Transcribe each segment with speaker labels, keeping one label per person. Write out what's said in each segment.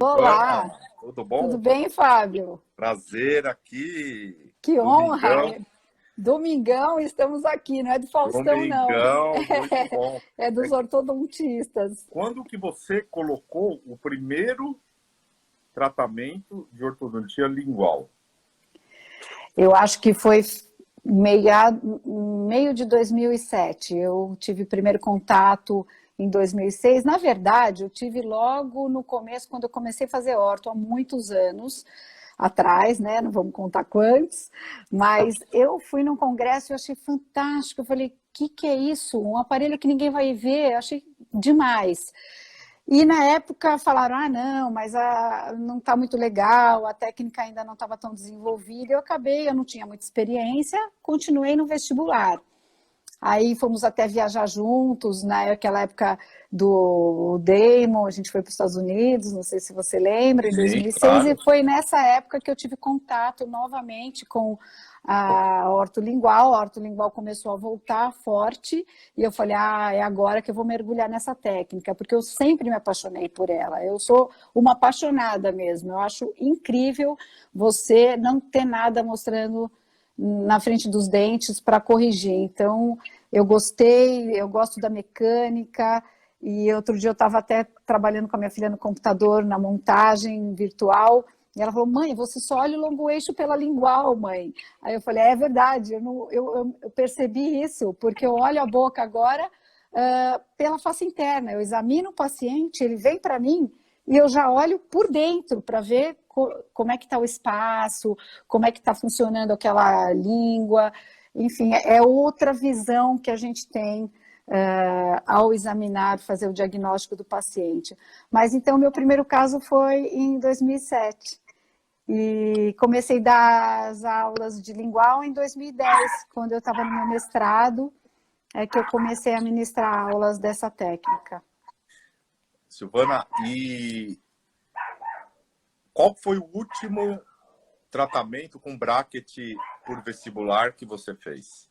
Speaker 1: Olá,
Speaker 2: Silvana, tudo
Speaker 1: tudo
Speaker 2: bom?
Speaker 1: bem, Fábio?
Speaker 2: Prazer aqui.
Speaker 1: Que
Speaker 2: Domingão,
Speaker 1: honra! Domingão, estamos aqui, não é do Faustão, não.
Speaker 2: domingão, muito bom.
Speaker 1: É dos
Speaker 2: É,
Speaker 1: ortodontistas.
Speaker 2: quando que você colocou o primeiro tratamento de ortodontia lingual?
Speaker 1: Eu acho que foi meia, meio de 2007. Eu tive primeiro contato em 2006. Na verdade, eu tive logo no começo, quando eu comecei a fazer orto, há muitos anos atrás, né? Não vamos contar quantos, mas eu fui num congresso e eu achei fantástico. Eu falei, que é isso? Um aparelho que ninguém vai ver. Eu achei demais. E na época falaram, ah, não, mas não está muito legal, a técnica ainda não estava tão desenvolvida. Eu não tinha muita experiência, continuei no vestibular. Aí fomos até viajar juntos, naquela época do Damon, a gente foi para os Estados Unidos, não sei se você lembra, em
Speaker 2: Sim,
Speaker 1: 2006, e
Speaker 2: claro.
Speaker 1: foi nessa época que eu tive contato novamente com a ortolingual. A ortolingual começou a voltar forte, e eu falei, ah, é agora que eu vou mergulhar nessa técnica, porque eu sempre me apaixonei por ela. Eu sou uma apaixonada mesmo, eu acho incrível você não ter nada mostrando na frente dos dentes para corrigir. Então, eu gostei, eu gosto da mecânica, e outro dia eu estava até trabalhando com a minha filha no computador, na montagem virtual, e ela falou, mãe, você só olha o longo eixo pela lingual, mãe. Aí eu falei, é verdade, eu percebi isso, porque eu olho a boca agora pela face interna, eu examino o paciente, ele vem para mim, e eu já olho por dentro para ver como é que está o espaço, como é que está funcionando aquela língua, enfim, é outra visão que a gente tem ao examinar, fazer o diagnóstico do paciente. Mas então, meu primeiro caso foi em 2007. E comecei a dar as aulas de lingual em 2010, quando eu estava no meu mestrado, é que eu comecei a ministrar aulas dessa técnica.
Speaker 2: Silvana, e qual foi o último tratamento com bracket por vestibular que você fez?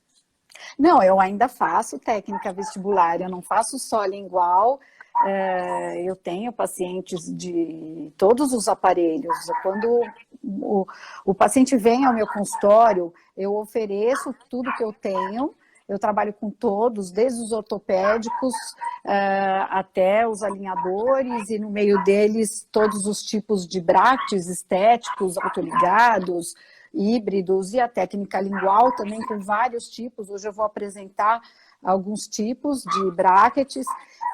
Speaker 1: Não, eu ainda faço técnica vestibular, eu não faço só lingual, eu tenho pacientes de todos os aparelhos. Quando o paciente vem ao meu consultório, eu ofereço tudo que eu tenho, eu trabalho com todos, desde os ortopédicos até os alinhadores, e no meio deles todos os tipos de brackets estéticos, autoligados, híbridos, e a técnica lingual também com vários tipos. Hoje eu vou apresentar alguns tipos de brackets.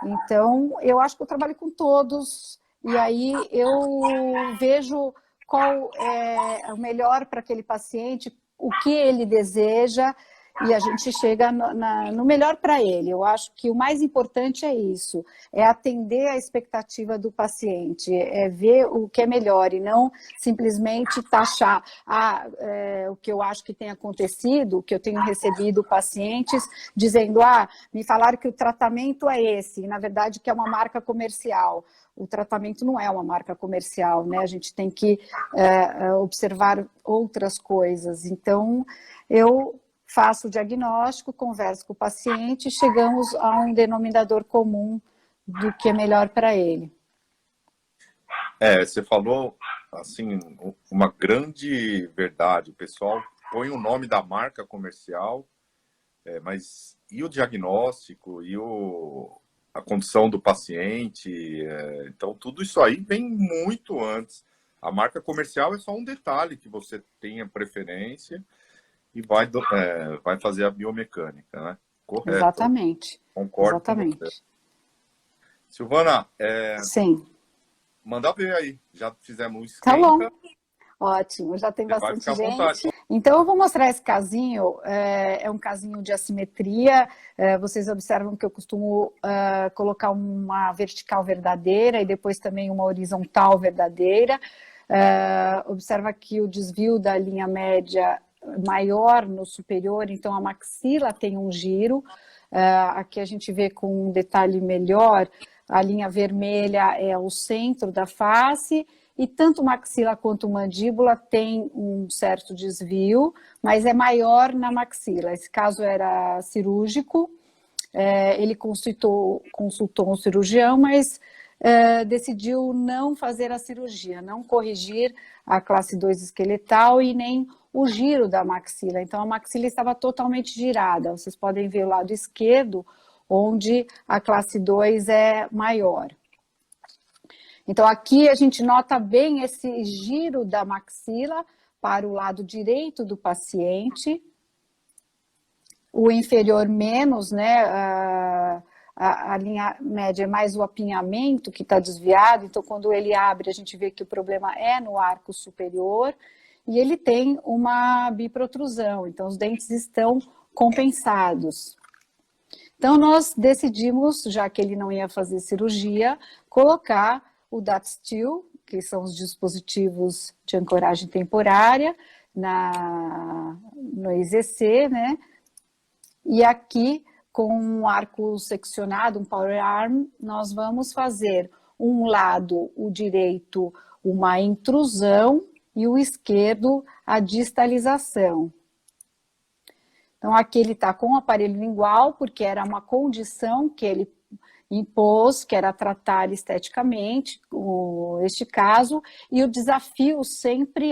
Speaker 1: Então, eu acho que eu trabalho com todos, e aí eu vejo qual é o melhor para aquele paciente, o que ele deseja, e a gente chega no melhor para ele. Eu acho que o mais importante é isso, é atender a expectativa do paciente, é ver o que é melhor e não simplesmente taxar o que eu acho que tem acontecido, que eu tenho recebido pacientes dizendo, me falaram que o tratamento é esse, e na verdade que é uma marca comercial. O tratamento não é uma marca comercial, né? A gente tem que observar outras coisas. Então, eu faço o diagnóstico, converso com o paciente e chegamos a um denominador comum do que é melhor para ele.
Speaker 2: Você falou, assim, uma grande verdade. O pessoal põe o nome da marca comercial, mas e o diagnóstico, a condição do paciente? Então, tudo isso aí vem muito antes. A marca comercial é só um detalhe que você tenha preferência e vai fazer a biomecânica, né? Correto,
Speaker 1: Exatamente,
Speaker 2: concordo com você.
Speaker 1: exatamente.
Speaker 2: Silvana,
Speaker 1: Sim,
Speaker 2: manda ver aí. Já fizemos um
Speaker 1: tá bom.
Speaker 2: esquenta,
Speaker 1: Ótimo, já tem
Speaker 2: você vai
Speaker 1: bastante
Speaker 2: ficar à vontade.
Speaker 1: gente. Então, eu vou mostrar esse casinho, é um casinho de assimetria. Vocês observam que eu costumo colocar uma vertical verdadeira e depois também uma horizontal verdadeira. Observa que o desvio da linha média maior no superior, então a maxila tem um giro. Aqui a gente vê com um detalhe melhor, a linha vermelha é o centro da face, e tanto maxila quanto mandíbula tem um certo desvio, mas é maior na maxila. Esse caso era cirúrgico, ele consultou um cirurgião, mas decidiu não fazer a cirurgia, não corrigir a classe 2 esqueletal e nem o giro da maxila. Então, a maxila estava totalmente girada. Vocês podem ver o lado esquerdo, onde a classe 2 é maior. Então, aqui a gente nota bem esse giro da maxila para o lado direito do paciente. O inferior menos, né? A linha média é mais o apinhamento que está desviado. Então, quando ele abre, a gente vê que o problema é no arco superior. E ele tem uma biprotrusão. Então, os dentes estão compensados. Então, nós decidimos, já que ele não ia fazer cirurgia, colocar o DAT-STIL, que são os dispositivos de ancoragem temporária, no IZC, né? E aqui, com um arco seccionado, um power arm, nós vamos fazer um lado, o direito, uma intrusão, e o esquerdo, a distalização. Então, aqui ele está com o aparelho lingual, porque era uma condição que ele impôs, que era tratar esteticamente este caso, e o desafio sempre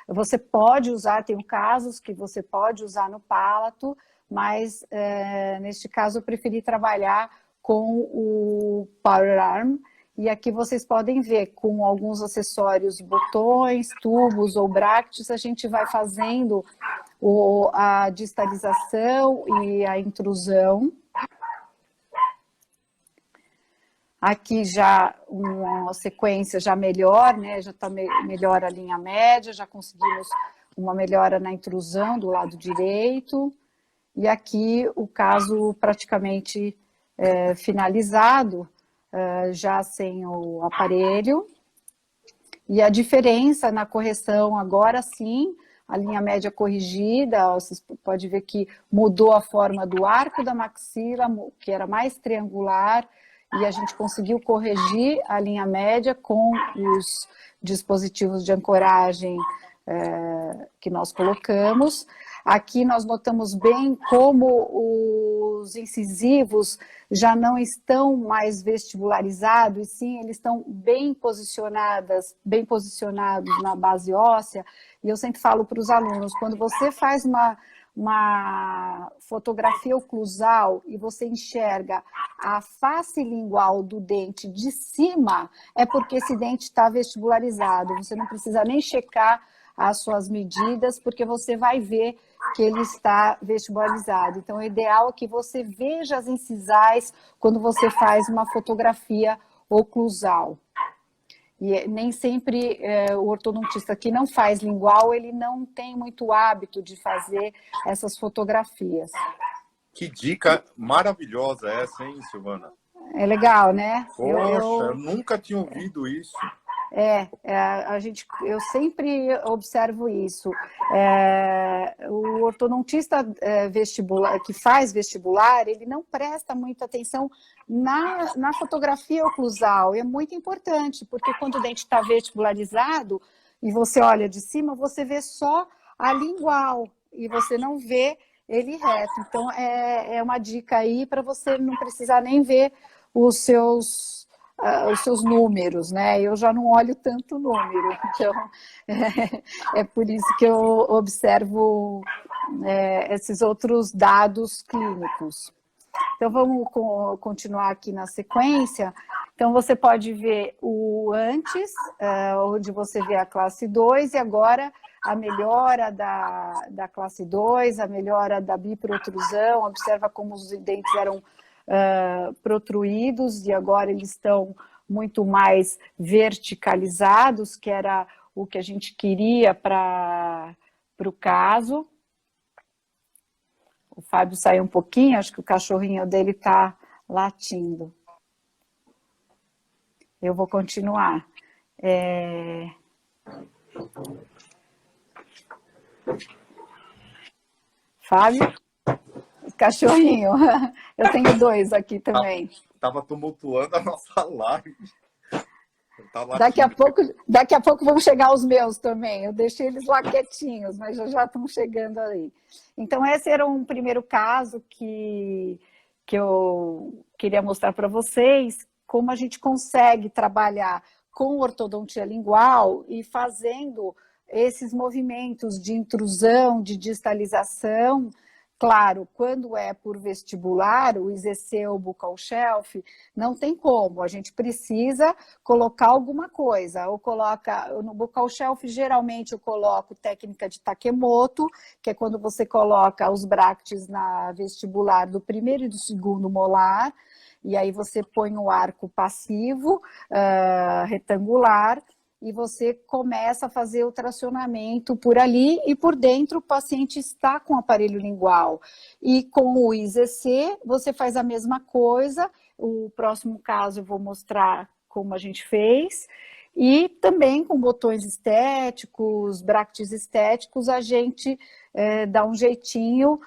Speaker 1: você pode usar, tem casos que você pode usar no palato, mas neste caso eu preferi trabalhar com o Power Arm, e aqui vocês podem ver com alguns acessórios, botões, tubos ou bractes, a gente vai fazendo a distalização e a intrusão. Aqui já uma sequência já melhor, né? Já está melhor a linha média, já conseguimos uma melhora na intrusão do lado direito. E aqui o caso praticamente finalizado, já sem o aparelho. E a diferença na correção agora sim, a linha média corrigida, vocês podem ver que mudou a forma do arco da maxila, que era mais triangular, e a gente conseguiu corrigir a linha média com os dispositivos de ancoragem que nós colocamos. Aqui nós notamos bem como os incisivos já não estão mais vestibularizados, e sim, eles estão bem posicionados na base óssea. E eu sempre falo para os alunos, quando você faz uma fotografia oclusal e você enxerga a face lingual do dente de cima, é porque esse dente está vestibularizado. Você não precisa nem checar as suas medidas, porque você vai ver que ele está vestibularizado. Então, o ideal é que você veja as incisais quando você faz uma fotografia oclusal. E nem sempre o ortodontista que não faz lingual, ele não tem muito hábito de fazer essas fotografias.
Speaker 2: Que dica maravilhosa essa, hein, Silvana?
Speaker 1: É legal, né?
Speaker 2: Poxa, eu nunca tinha ouvido isso.
Speaker 1: Eu sempre observo isso. O ortodontista que faz vestibular, ele não presta muita atenção na fotografia oclusal. E é muito importante, porque quando o dente está vestibularizado e você olha de cima, você vê só a lingual e você não vê ele reto. Então, é uma dica aí para você não precisar nem ver os seus números, né? Eu já não olho tanto número, então é por isso que eu observo esses outros dados clínicos. Então, vamos continuar aqui na sequência. Então, você pode ver o antes, onde você vê a classe 2, e agora a melhora da classe 2, a melhora da biprotrusão. Observa como os dentes eram protruídos e agora eles estão muito mais verticalizados, que era o que a gente queria para o caso. O Fábio saiu um pouquinho, acho que o cachorrinho dele está latindo. Eu vou continuar. Fábio? Cachorrinho. Eu tenho 2 aqui também.
Speaker 2: Estava tumultuando a nossa live.
Speaker 1: Daqui a pouco vão chegar os meus também. Eu deixei eles lá quietinhos, mas já estão chegando aí. Então, esse era um primeiro caso que eu queria mostrar para vocês, como a gente consegue trabalhar com ortodontia lingual e fazendo esses movimentos de intrusão, de distalização. Claro, quando é por vestibular, o IZC ou Buccal Shelf, não tem como, a gente precisa colocar alguma coisa, ou coloca, no Buccal Shelf geralmente eu coloco técnica de Takemoto, que é quando você coloca os bractes na vestibular do primeiro e do segundo molar, e aí você põe o arco passivo, retangular, e você começa a fazer o tracionamento por ali e por dentro o paciente está com o aparelho lingual. E com o IZC você faz a mesma coisa, o próximo caso eu vou mostrar como a gente fez, e também com botões estéticos, bractes estéticos, a gente dá um jeitinho.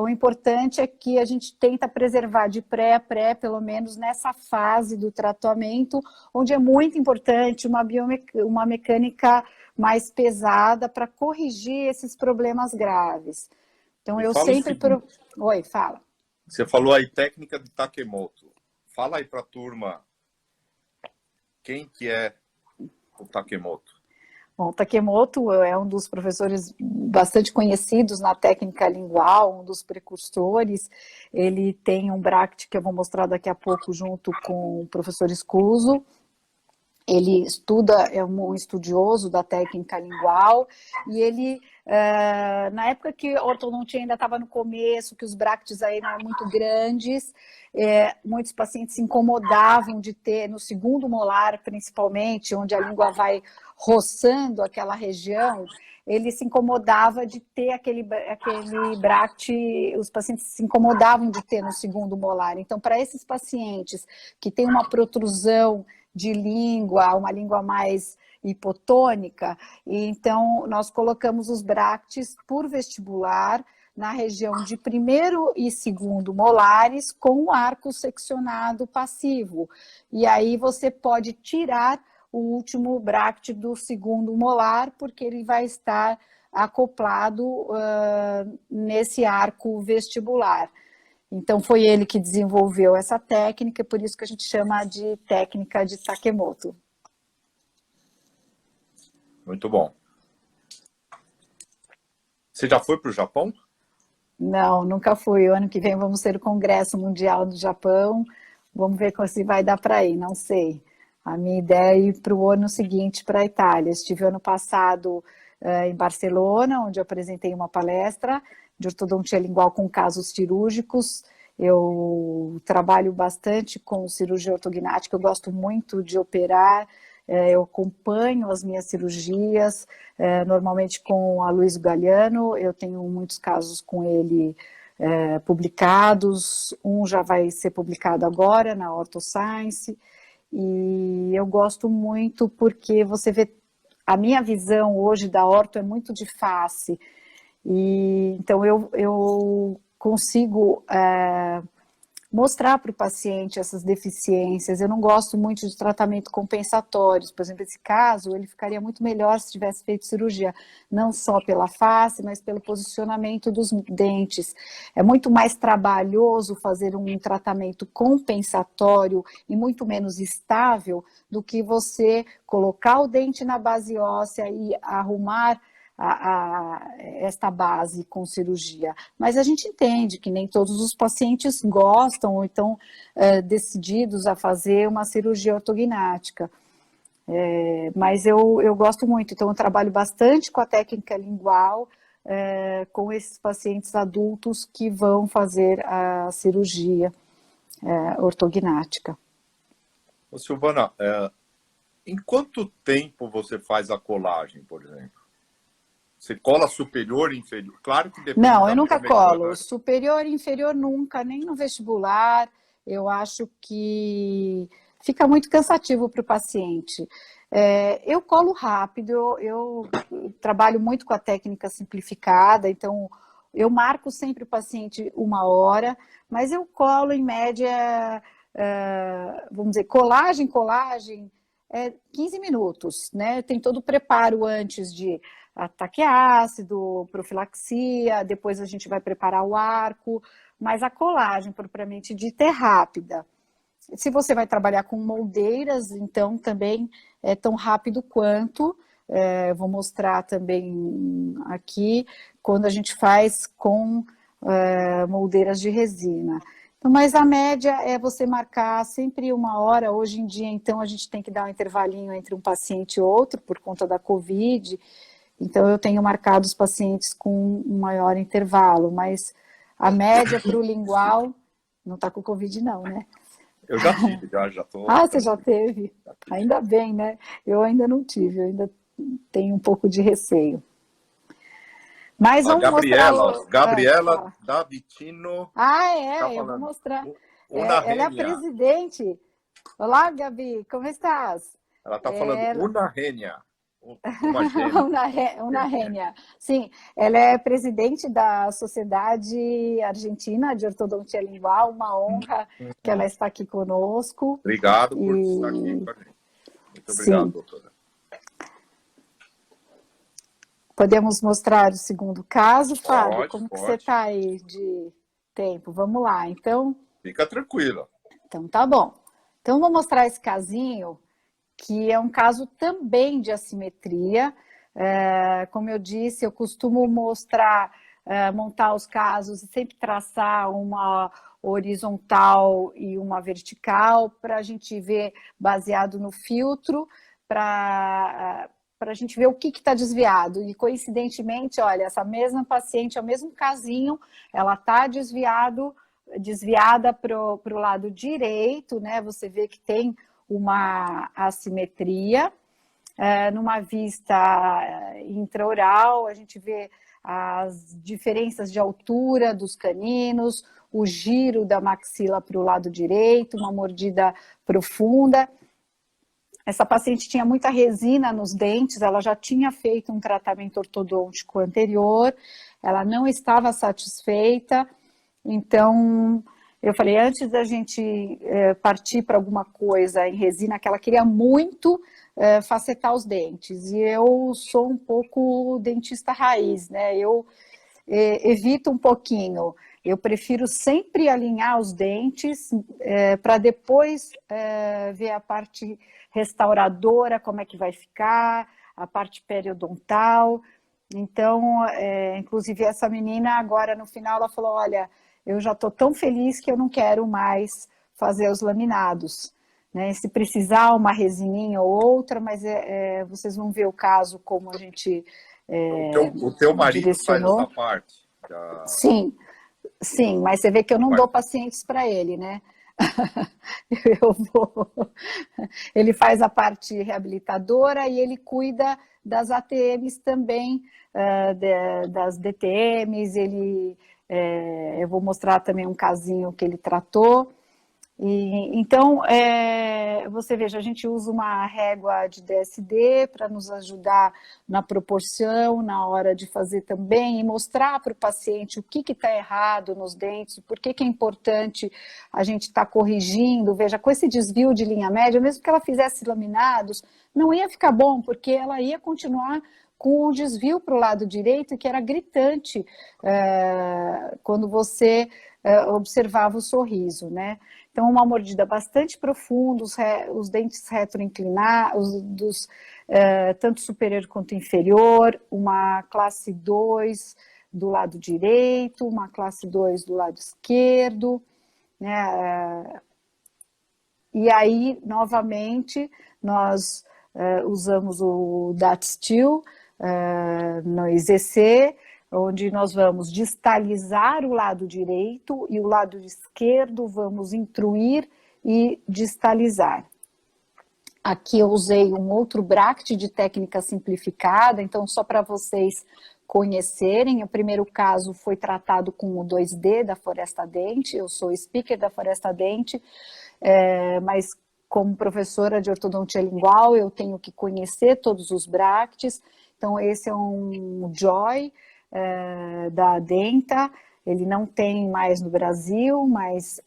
Speaker 1: O importante é que a gente tenta preservar de pré a pré, pelo menos nessa fase do tratamento, onde é muito importante uma mecânica mais pesada para corrigir esses problemas graves. Então, eu sempre... Oi, fala.
Speaker 2: Você falou aí técnica de Takemoto. Fala aí para a turma quem que é o Takemoto.
Speaker 1: Bom, Takemoto é um dos professores bastante conhecidos na técnica lingual, um dos precursores. Ele tem um bract que eu vou mostrar daqui a pouco junto com o professor Escuso. Ele é um estudioso da técnica lingual e ele, na época que a ortodontia ainda estava no começo, que os bractes aí eram muito grandes, muitos pacientes se incomodavam de ter, no segundo molar principalmente, onde a língua vai roçando aquela região, ele se incomodava de ter aquele bract, os pacientes se incomodavam de ter no segundo molar. Então, para esses pacientes que têm uma protrusão de língua, uma língua mais hipotônica, e então nós colocamos os bractes por vestibular na região de primeiro e segundo molares com o arco seccionado passivo. E aí você pode tirar o último bract do segundo molar, porque ele vai estar acoplado nesse arco vestibular. Então, foi ele que desenvolveu essa técnica, por isso que a gente chama de técnica de Takemoto.
Speaker 2: Muito bom. Você já foi para o Japão?
Speaker 1: Não, nunca fui. O ano que vem vamos ter o Congresso Mundial do Japão. Vamos ver se vai dar para ir, não sei. A minha ideia é ir para o ano seguinte para a Itália. Estive ano passado em Barcelona, onde eu apresentei uma palestra de ortodontia lingual com casos cirúrgicos. Eu trabalho bastante com cirurgia ortognática, eu gosto muito de operar, eu acompanho as minhas cirurgias, normalmente com a Luiz Galiano, eu tenho muitos casos com ele publicados, um já vai ser publicado agora na OrthoScience, e eu gosto muito porque você vê, a minha visão hoje da orto é muito de face, e então eu consigo mostrar para o paciente essas deficiências. Eu não gosto muito de tratamento compensatórios. Por exemplo, esse caso, ele ficaria muito melhor se tivesse feito cirurgia, não só pela face, mas pelo posicionamento dos dentes. É muito mais trabalhoso fazer um tratamento compensatório e muito menos estável do que você colocar o dente na base óssea e arrumar esta base com cirurgia, mas a gente entende que nem todos os pacientes gostam ou estão decididos a fazer uma cirurgia ortognática, mas eu gosto muito, então eu trabalho bastante com a técnica lingual, com esses pacientes adultos que vão fazer a cirurgia ortognática.
Speaker 2: Ô, Silvana, em quanto tempo você faz a colagem, por exemplo? Você cola superior e inferior? Claro que depende.
Speaker 1: Não, eu nunca colo. Superior e inferior nunca, nem no vestibular. Eu acho que fica muito cansativo para o paciente. Eu colo rápido, eu trabalho muito com a técnica simplificada, então eu marco sempre o paciente 1 hora, mas eu colo em média, vamos dizer, colagem, 15 minutos, né? Tem todo o preparo antes de ataque ácido, profilaxia, depois a gente vai preparar o arco, mas a colagem propriamente dita é rápida. Se você vai trabalhar com moldeiras, então também é tão rápido quanto. Vou mostrar também aqui, quando a gente faz com moldeiras de resina. Então, mas a média é você marcar sempre 1 hora. Hoje em dia, então, a gente tem que dar um intervalinho entre um paciente e outro, por conta da Covid. Então, eu tenho marcado os pacientes com um maior intervalo, mas a média para o lingual, não está com Covid não, né?
Speaker 2: Eu já tive, já tô.
Speaker 1: Ah, você já teve? Ainda bem, né? Eu ainda não tive, eu ainda tenho um pouco de receio. Mas vamos mostrar
Speaker 2: Gabriela Davitino.
Speaker 1: Eu vou mostrar.
Speaker 2: Una
Speaker 1: Ela é a
Speaker 2: Renia.
Speaker 1: presidente. Olá, Gabi, como estás?
Speaker 2: Ela está falando Una Renia. Uma gêmea.
Speaker 1: Una Renia. Sim, ela é presidente da Sociedade Argentina de Ortodontia Lingual, uma honra que ela está aqui conosco.
Speaker 2: Obrigado por estar aqui com a gente. Muito obrigado, doutora.
Speaker 1: Podemos mostrar o segundo caso, Fábio? Como
Speaker 2: pode.
Speaker 1: Que você está aí de tempo? Vamos lá, então.
Speaker 2: Fica tranquila.
Speaker 1: Então, tá bom. Então, vou mostrar esse casinho, que é um caso também de assimetria. Como eu disse, eu costumo montar os casos e sempre traçar uma horizontal e uma vertical para a gente ver, baseado no filtro, para a gente ver o que está desviado. E, coincidentemente, olha, essa mesma paciente, é o mesmo casinho, ela está desviada para o lado direito, né? Você vê que tem uma assimetria. Numa vista intraoral, a gente vê as diferenças de altura dos caninos, o giro da maxila para o lado direito, uma mordida profunda. Essa paciente tinha muita resina nos dentes, ela já tinha feito um tratamento ortodôntico anterior, ela não estava satisfeita, então eu falei, antes da gente partir para alguma coisa em resina, que ela queria muito facetar os dentes, e eu sou um pouco dentista raiz, né? Eu evito um pouquinho, eu prefiro sempre alinhar os dentes para depois ver a parte restauradora, como é que vai ficar, a parte periodontal. Então, inclusive essa menina agora no final, ela falou, olha, eu já estou tão feliz que eu não quero mais fazer os laminados, né? Se precisar uma resininha ou outra, mas vocês vão ver o caso como a gente
Speaker 2: o teu marido
Speaker 1: direcionou.
Speaker 2: faz essa parte?
Speaker 1: Sim, mas você vê que eu não dou pacientes para ele, né? Ele faz a parte reabilitadora e ele cuida das ATMs também, das DTMs, eu vou mostrar também um casinho que ele tratou. Então, você veja, a gente usa uma régua de DSD para nos ajudar na proporção, na hora de fazer também, e mostrar para o paciente o que está errado nos dentes, por que é importante a gente estar corrigindo. Veja, com esse desvio de linha média, mesmo que ela fizesse laminados, não ia ficar bom, porque ela ia continuar com o desvio para o lado direito, que era gritante quando você observava o sorriso, né? Então, uma mordida bastante profunda, os dentes retroinclinados, tanto superior quanto inferior, uma classe 2 do lado direito, uma classe 2 do lado esquerdo, né? E aí, novamente, nós usamos o DAT-STIL no IZC, onde nós vamos distalizar o lado direito e o lado esquerdo vamos intruir e distalizar. Aqui eu usei um outro bracket de técnica simplificada, então só para vocês conhecerem, o primeiro caso foi tratado com o 2D da Floresta Dente, eu sou speaker da Floresta Dente, mas como professora de ortodontia lingual eu tenho que conhecer todos os brackets, então esse é um Joy, da Denta, ele não tem mais no Brasil, mas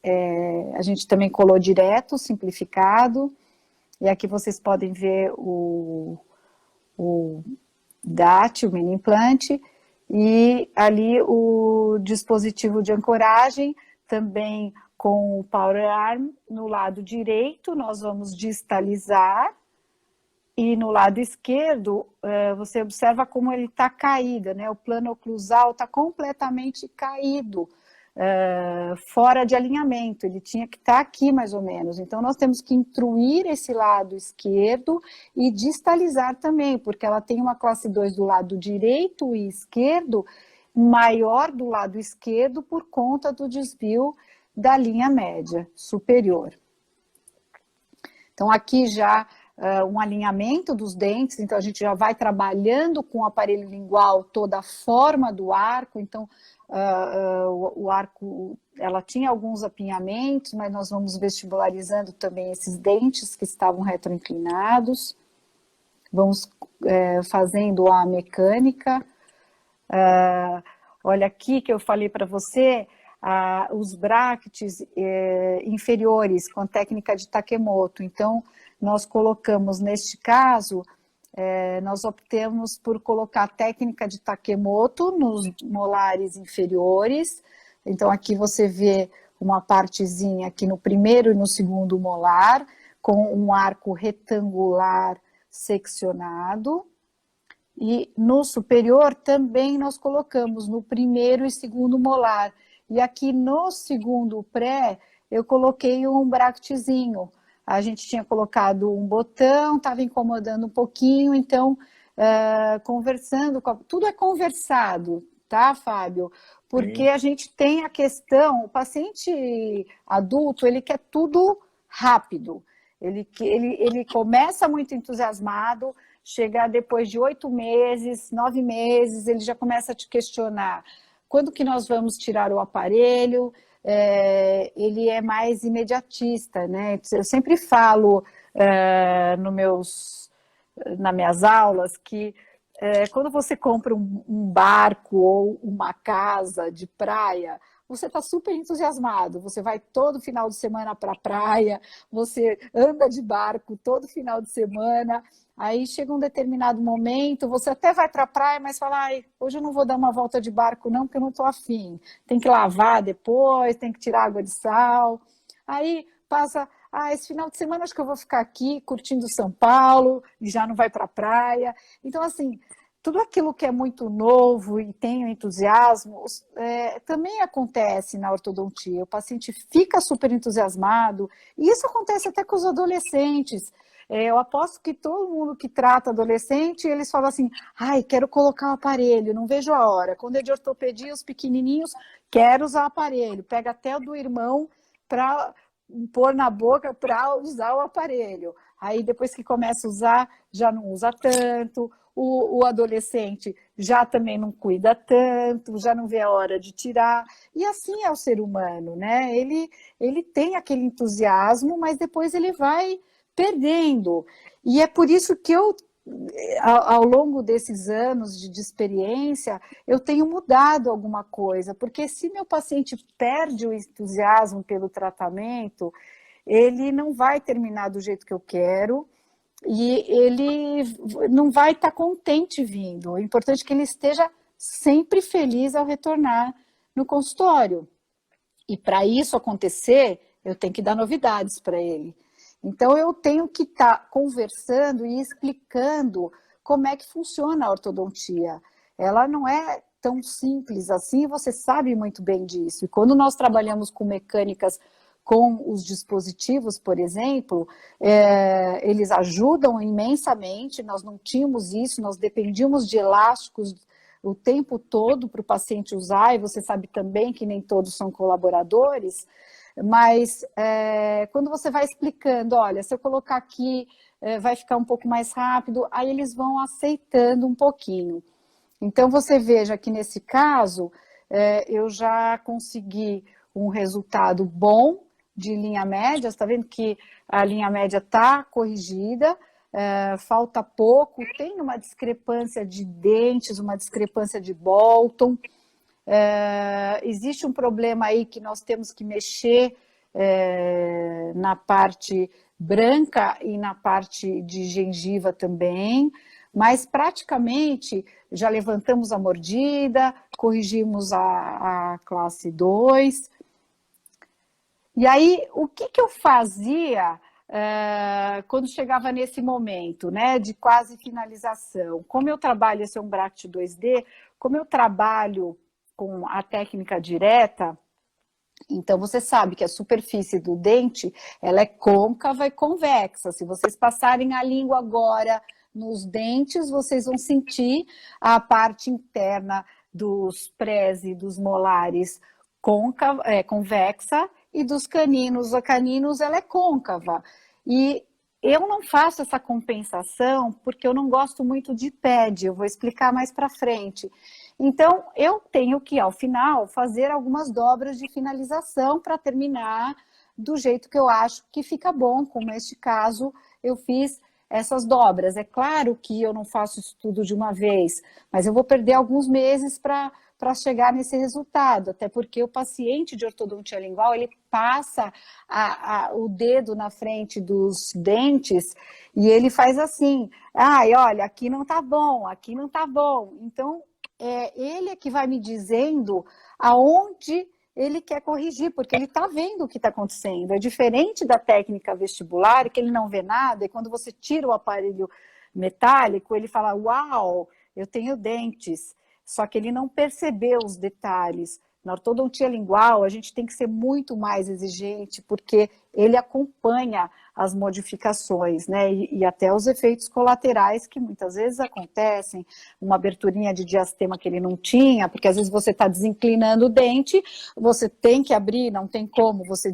Speaker 1: a gente também colou direto, simplificado, e aqui vocês podem ver o DAT, o mini implante, e ali o dispositivo de ancoragem, também com o Power Arm, no lado direito nós vamos distalizar, e no lado esquerdo você observa como ele está caído, né? O plano oclusal está completamente caído, fora de alinhamento, ele tinha que estar aqui mais ou menos. Então nós temos que intruir esse lado esquerdo e distalizar também, porque ela tem uma classe 2 do lado direito e esquerdo, maior do lado esquerdo por conta do desvio da linha média superior. Então aqui já um alinhamento dos dentes, então a gente já vai trabalhando com o aparelho lingual toda a forma do arco, então o arco, ela tinha alguns apinhamentos, mas nós vamos vestibularizando também esses dentes que estavam retroinclinados, vamos fazendo a mecânica. Olha aqui que eu falei para você, os bractes inferiores com a técnica de Takemoto. Então, nós colocamos, neste caso, nós optamos por colocar a técnica de Takemoto nos molares inferiores. Então, aqui você vê uma partezinha aqui no primeiro e no segundo molar, com um arco retangular seccionado. E no superior também nós colocamos no primeiro e segundo molar. E aqui no segundo pré, eu coloquei um bractezinho. A gente tinha colocado um botão, estava incomodando um pouquinho, então, conversando, tudo é conversado, tá, Fábio? Porque a gente tem a questão, o paciente adulto, ele quer tudo rápido. Ele começa muito entusiasmado, chega depois de 8 meses, 9 meses, ele já começa a te questionar. Quando que nós vamos tirar o aparelho? Ele é mais imediatista, né? Eu sempre falo nas minhas aulas que quando você compra um barco ou uma casa de praia, você está super entusiasmado, você vai todo final de semana para a praia, você anda de barco todo final de semana, aí chega um determinado momento, você até vai para a praia, mas fala, hoje eu não vou dar uma volta de barco não, porque eu não estou afim. Tem que lavar depois, tem que tirar água de sal. Aí passa, esse final de semana acho que eu vou ficar aqui curtindo São Paulo, e já não vai para a praia. Então, assim, tudo aquilo que é muito novo e tem o entusiasmo, também acontece na ortodontia. O paciente fica super entusiasmado, e isso acontece até com os adolescentes. Eu aposto que todo mundo que trata adolescente, eles falam assim, quero colocar o aparelho, não vejo a hora. Quando é de ortopedia, os pequenininhos, quero usar o aparelho. Pega até o do irmão para pôr na boca para usar o aparelho. Aí depois que começa a usar, já não usa tanto. O adolescente já também não cuida tanto, já não vê a hora de tirar. E assim é o ser humano, né? Ele tem aquele entusiasmo, mas depois ele vai perdendo. E é por isso que eu, ao longo desses anos de experiência, eu tenho mudado alguma coisa, porque se meu paciente perde o entusiasmo pelo tratamento, ele não vai terminar do jeito que eu quero, e ele não vai estar contente vindo. É importante que ele esteja sempre feliz ao retornar no consultório. E para isso acontecer, eu tenho que dar novidades para ele. Então eu tenho que estar conversando e explicando como é que funciona a ortodontia. Ela não é tão simples assim, você sabe muito bem disso. E quando nós trabalhamos com mecânicas com os dispositivos, por exemplo, eles ajudam imensamente, nós não tínhamos isso, nós dependíamos de elásticos o tempo todo para o paciente usar, e você sabe também que nem todos são colaboradores, mas quando você vai explicando, olha, se eu colocar aqui, vai ficar um pouco mais rápido, aí eles vão aceitando um pouquinho. Então você veja que nesse caso, eu já consegui um resultado bom de linha média, está vendo que a linha média está corrigida, falta pouco, tem uma discrepância de dentes, uma discrepância de Bolton, existe um problema aí que nós temos que mexer na parte branca e na parte de gengiva também, mas praticamente já levantamos a mordida, corrigimos a classe 2, E aí, o que eu fazia quando chegava nesse momento, né, de quase finalização? Como eu trabalho, esse é um Bract 2D, como eu trabalho com a técnica direta, então você sabe que a superfície do dente, ela é côncava e convexa. Se vocês passarem a língua agora nos dentes, vocês vão sentir a parte interna dos prés e dos molares convexa, e dos caninos, a caninos ela é côncava. E eu não faço essa compensação porque eu não gosto muito de pad, eu vou explicar mais para frente. Então, eu tenho que, ao final, fazer algumas dobras de finalização para terminar do jeito que eu acho que fica bom, como neste caso eu fiz essas dobras. É claro que eu não faço isso tudo de uma vez, mas eu vou perder alguns meses para chegar nesse resultado, até porque o paciente de ortodontia lingual, ele passa o dedo na frente dos dentes e ele faz assim, ai, olha, aqui não tá bom, aqui não tá bom. Então, ele é que vai me dizendo aonde ele quer corrigir, porque ele está vendo o que está acontecendo. É diferente da técnica vestibular, que ele não vê nada, e quando você tira o aparelho metálico, ele fala, uau, eu tenho dentes, só que ele não percebeu os detalhes. Na ortodontia lingual, a gente tem que ser muito mais exigente, porque ele acompanha as modificações, né? E até os efeitos colaterais que muitas vezes acontecem, uma aberturinha de diastema que ele não tinha, porque às vezes você está desinclinando o dente, você tem que abrir, não tem como, você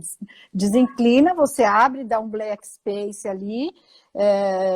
Speaker 1: desinclina, você abre, dá um black space ali,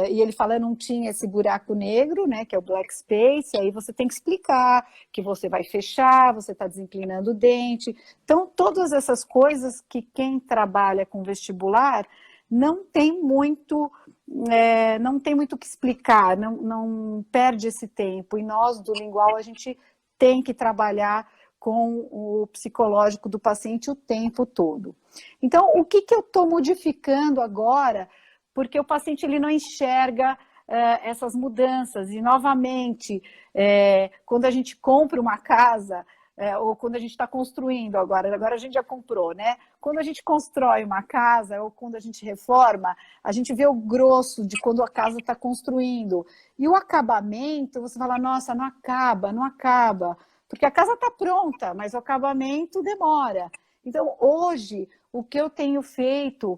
Speaker 1: e ele fala, não tinha esse buraco negro, né, que é o black space, aí você tem que explicar que você vai fechar, você está desinclinando o dente. Então, todas essas coisas que quem trabalha com vestibular não tem muito o que explicar, não perde esse tempo. E nós, do lingual, a gente tem que trabalhar com o psicológico do paciente o tempo todo. Então, o que eu estou modificando agora? Porque o paciente ele não enxerga essas mudanças. E, novamente, quando a gente compra uma casa, ou quando a gente está construindo agora a gente já comprou, né? Quando a gente constrói uma casa, ou quando a gente reforma, a gente vê o grosso de quando a casa está construindo. E o acabamento, você fala, nossa, não acaba, não acaba. Porque a casa está pronta, mas o acabamento demora. Então, hoje, o que eu tenho feito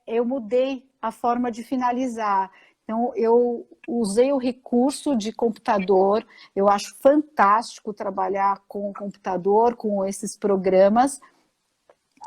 Speaker 1: eu mudei a forma de finalizar. Então, eu usei o recurso de computador, eu acho fantástico trabalhar com o computador, com esses programas,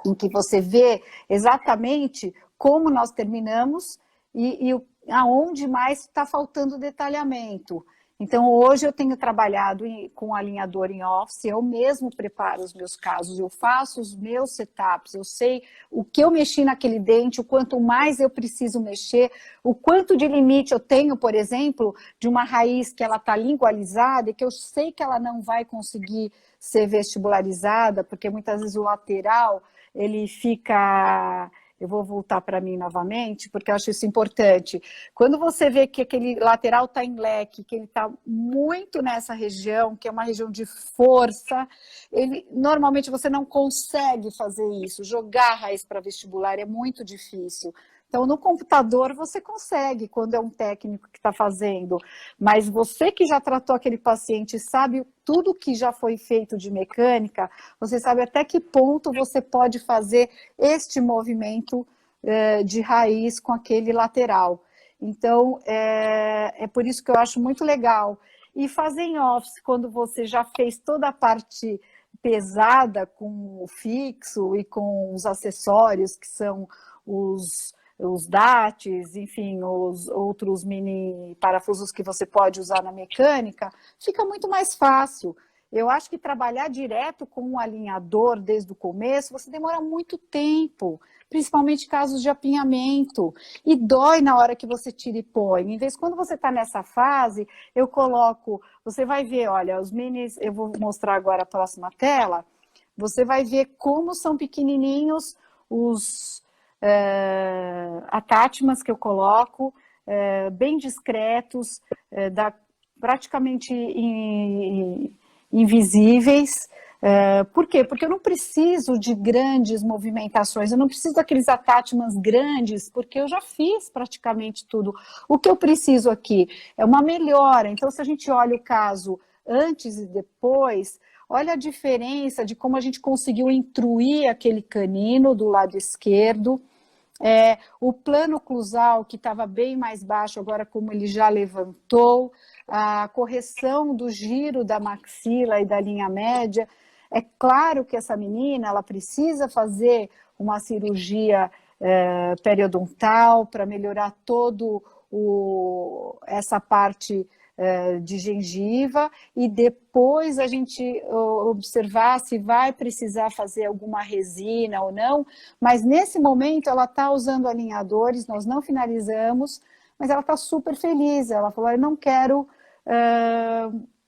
Speaker 1: em que você vê exatamente como nós terminamos e aonde mais está faltando detalhamento. Então, hoje eu tenho trabalhado com alinhador em Office, eu mesmo preparo os meus casos, eu faço os meus setups, eu sei o que eu mexi naquele dente, o quanto mais eu preciso mexer, o quanto de limite eu tenho, por exemplo, de uma raiz que ela está lingualizada e que eu sei que ela não vai conseguir ser vestibularizada, porque muitas vezes o lateral, ele fica... Eu vou voltar para mim novamente, porque eu acho isso importante. Quando você vê que aquele lateral está em leque, que ele está muito nessa região, que é uma região de força, normalmente você não consegue fazer isso. Jogar a raiz para vestibular é muito difícil. Então, no computador você consegue, quando é um técnico que está fazendo, mas você que já tratou aquele paciente, sabe tudo que já foi feito de mecânica, você sabe até que ponto você pode fazer este movimento de raiz com aquele lateral. Então, é por isso que eu acho muito legal. E fazer em Office, quando você já fez toda a parte pesada com o fixo e com os acessórios, que são os DATs, enfim, os outros mini parafusos que você pode usar na mecânica, fica muito mais fácil. Eu acho que trabalhar direto com um alinhador desde o começo, você demora muito tempo, principalmente casos de apinhamento, e dói na hora que você tira e põe. Em vez, quando você está nessa fase, eu coloco, você vai ver, olha, os minis, eu vou mostrar agora a próxima tela, você vai ver como são pequenininhos os attachments que eu coloco, bem discretos, praticamente invisíveis, Por quê? Porque eu não preciso de grandes movimentações, eu não preciso daqueles attachments grandes, porque eu já fiz praticamente tudo. O que eu preciso aqui é uma melhora. Então, se a gente olha o caso antes e depois, olha a diferença de como a gente conseguiu intruir aquele canino do lado esquerdo. O plano oclusal, que estava bem mais baixo, agora como ele já levantou, a correção do giro da maxila e da linha média. É claro que essa menina, ela precisa fazer uma cirurgia periodontal para melhorar essa parte de gengiva, e depois a gente observar se vai precisar fazer alguma resina ou não, mas nesse momento ela está usando alinhadores, nós não finalizamos, mas ela está super feliz, ela falou, eu não quero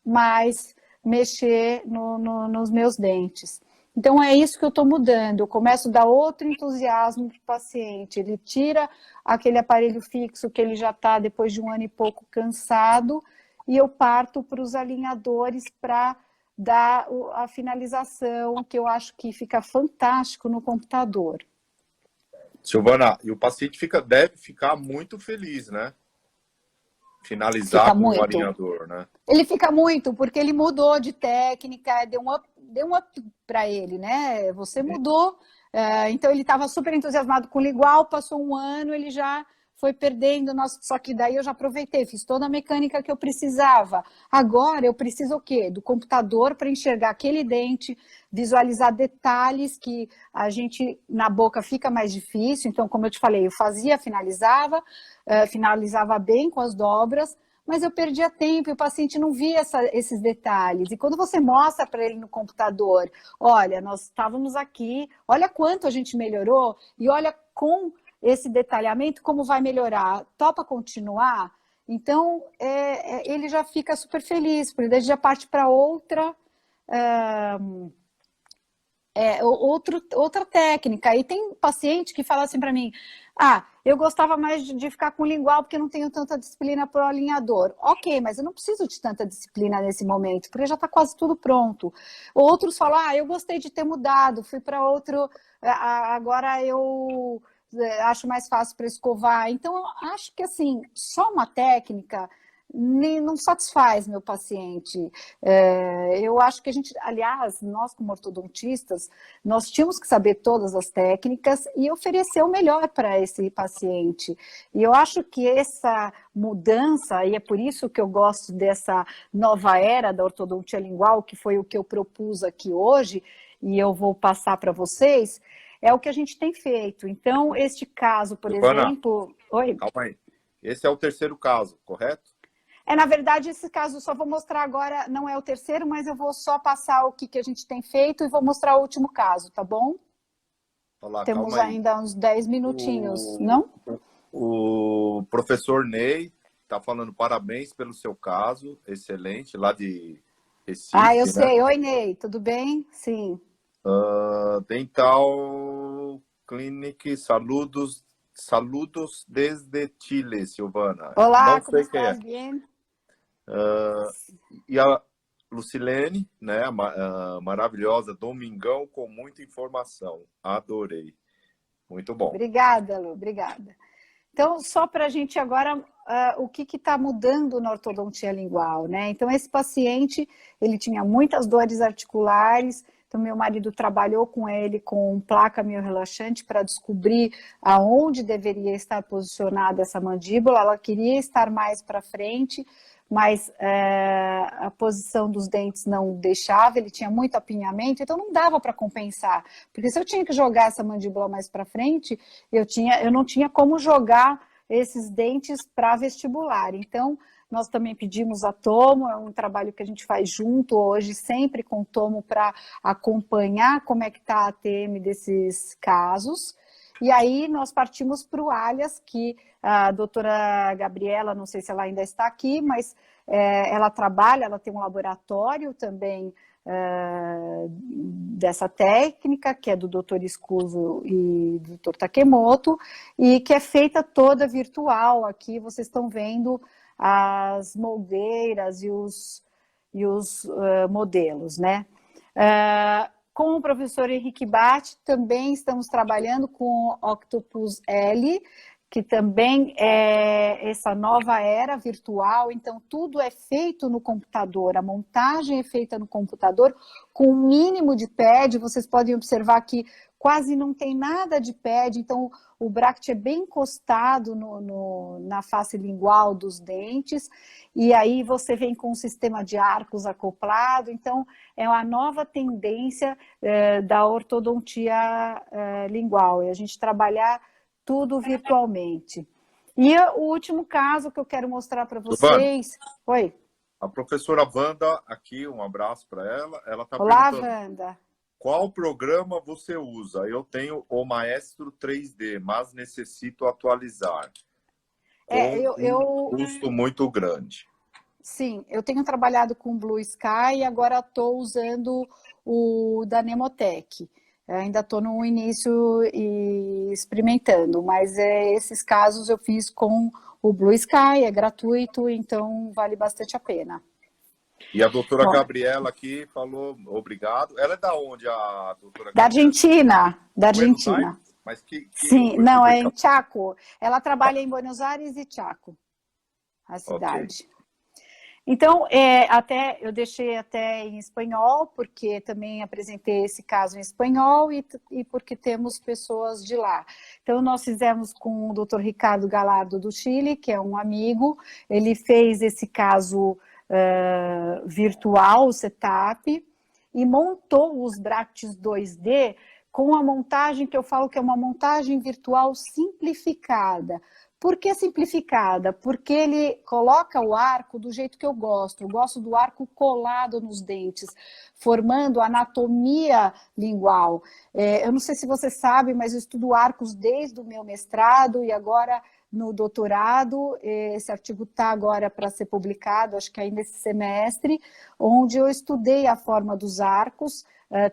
Speaker 1: mais mexer nos meus dentes. Então é isso que eu estou mudando, eu começo a dar outro entusiasmo para o paciente, ele tira aquele aparelho fixo que ele já está depois de 1 ano e pouco cansado, e eu parto para os alinhadores para dar a finalização, que eu acho que fica fantástico no computador.
Speaker 2: Silvana, e o paciente deve ficar muito feliz, né? Finalizar com o alinhador, né?
Speaker 1: Ele fica muito, porque ele mudou de técnica, deu um up para ele, né? Você mudou, então ele estava super entusiasmado com o igual, passou 1 ano, ele já foi perdendo, só que daí eu já aproveitei, fiz toda a mecânica que eu precisava. Agora eu preciso o quê? Do computador para enxergar aquele dente, visualizar detalhes que a gente na boca fica mais difícil. Então, como eu te falei, eu fazia, finalizava bem com as dobras, mas eu perdia tempo e o paciente não via esses detalhes. E quando você mostra para ele no computador, olha, nós estávamos aqui, olha quanto a gente melhorou e olha com esse detalhamento como vai melhorar, topa continuar? Então, ele já fica super feliz, porque daí já parte para outra técnica. E tem paciente que fala assim para mim, eu gostava mais de ficar com lingual porque não tenho tanta disciplina para o alinhador. Ok, mas eu não preciso de tanta disciplina nesse momento, porque já está quase tudo pronto. Outros falam, eu gostei de ter mudado, fui para outro, agora eu acho mais fácil para escovar. Então, eu acho que assim, só uma técnica não satisfaz meu paciente. Eu acho que a gente, aliás, nós como ortodontistas, nós tínhamos que saber todas as técnicas e oferecer o melhor para esse paciente. E eu acho que essa mudança, e é por isso que eu gosto dessa nova era da ortodontia lingual, que foi o que eu propus aqui hoje, e eu vou passar para vocês, é o que a gente tem feito. Então, este caso, por exemplo... Oi?
Speaker 2: Calma aí. Esse é o 3º caso, correto?
Speaker 1: Na verdade, esse caso eu só vou mostrar agora, não é o 3º, mas eu vou só passar o que a gente tem feito e vou mostrar o último caso, tá bom?
Speaker 2: Olá,
Speaker 1: temos ainda uns 10 minutinhos, não?
Speaker 2: O professor Ney está falando parabéns pelo seu caso, excelente, lá de Recife.
Speaker 1: Eu sei. Oi, Ney, tudo bem? Sim.
Speaker 2: Dental Clinic, saludos desde Chile, Silvana.
Speaker 1: Olá,
Speaker 2: não sei quem é.
Speaker 1: Bien?
Speaker 2: E a Lucilene, né, maravilhosa, domingão com muita informação. Adorei. Muito bom.
Speaker 1: Obrigada, Lu, obrigada. Então, só para a gente agora, o que está mudando na ortodontia lingual, né? Então, esse paciente, ele tinha muitas dores articulares, então meu marido trabalhou com ele com placa miorrelaxante para descobrir aonde deveria estar posicionada essa mandíbula. Ela queria estar mais para frente, mas a posição dos dentes não deixava, ele tinha muito apinhamento, então não dava para compensar, porque se eu tinha que jogar essa mandíbula mais para frente, eu não tinha como jogar esses dentes para vestibular. Então, nós também pedimos a tomo, é um trabalho que a gente faz junto hoje, sempre com tomo, para acompanhar como é que está a ATM desses casos. E aí nós partimos para o Alias, que a doutora Gabriela, não sei se ela ainda está aqui, mas ela trabalha, ela tem um laboratório também dessa técnica, que é do doutor Escuso e do doutor Takemoto, e que é feita toda virtual. Aqui vocês estão vendo as moldeiras e os modelos, né? Com o professor Henrique Batti, também estamos trabalhando com o Octopus L, que também é essa nova era virtual, então tudo é feito no computador, a montagem é feita no computador com o mínimo de pad, vocês podem observar que quase não tem nada de pad, então o bract é bem encostado na face lingual dos dentes, e aí você vem com um sistema de arcos acoplado, então é uma nova tendência da ortodontia lingual, e a gente trabalhar tudo virtualmente. E o último caso que eu quero mostrar para vocês... Oi.
Speaker 2: A professora Wanda, aqui, um abraço para ela. Ela está
Speaker 1: perguntando...
Speaker 2: Olá, Wanda. Qual programa você usa? Eu tenho o Maestro 3D, mas necessito atualizar. Com um custo muito grande.
Speaker 1: Sim, eu tenho trabalhado com Blue Sky e agora estou usando o da Nemotec. Ainda estou no início e experimentando, mas esses casos eu fiz com o Blue Sky, é gratuito, então vale bastante a pena.
Speaker 2: E a doutora Gabriela aqui falou obrigado. Ela é da onde, a doutora Gabriela?
Speaker 1: Da Argentina, da Argentina.
Speaker 2: Mas
Speaker 1: Sim, não, é em Chaco. Ela trabalha em Buenos Aires e Chaco, a cidade. Okay. Então, até eu deixei até em espanhol, porque também apresentei esse caso em espanhol e porque temos pessoas de lá. Então, nós fizemos com o Dr. Ricardo Galardo do Chile, que é um amigo, ele fez esse caso virtual, o setup, e montou os bracts 2D com a montagem que eu falo que é uma montagem virtual simplificada. Por que simplificada? Porque ele coloca o arco do jeito que eu gosto do arco colado nos dentes, formando anatomia lingual. Eu não sei se você sabe, mas eu estudo arcos desde o meu mestrado e agora no doutorado. Esse artigo está agora para ser publicado, acho que ainda esse semestre, onde eu estudei a forma dos arcos,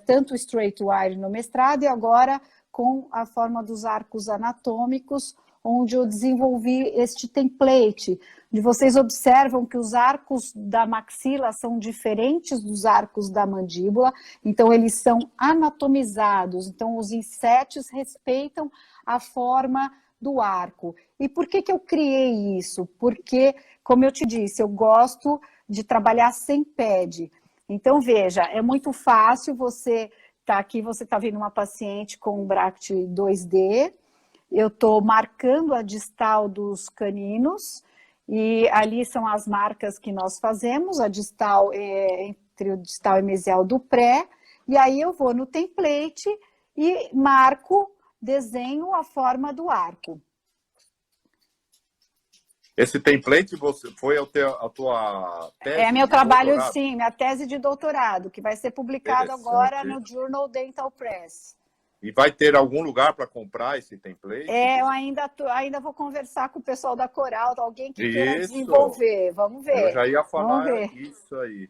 Speaker 1: tanto straight wire no mestrado e agora com a forma dos arcos anatômicos, onde eu desenvolvi este template, onde vocês observam que os arcos da maxila são diferentes dos arcos da mandíbula, então eles são anatomizados, então os insetos respeitam a forma do arco. E por que eu criei isso? Porque, como eu te disse, eu gosto de trabalhar sem pad. Então, veja, é muito fácil você tá aqui, você está vendo uma paciente com um bract 2D, eu estou marcando a distal dos caninos, e ali são as marcas que nós fazemos, a distal entre o distal e mesial do pré, e aí eu vou no template e marco, desenho a forma do arco.
Speaker 2: Esse template foi a tua tese?
Speaker 1: É meu trabalho, sim, minha tese de doutorado, que vai ser publicado agora no Journal Dental Press.
Speaker 2: E vai ter algum lugar para comprar esse template?
Speaker 1: Eu ainda vou conversar com o pessoal da Coral, alguém que queira desenvolver. Vamos ver.
Speaker 2: Eu já ia falar isso aí.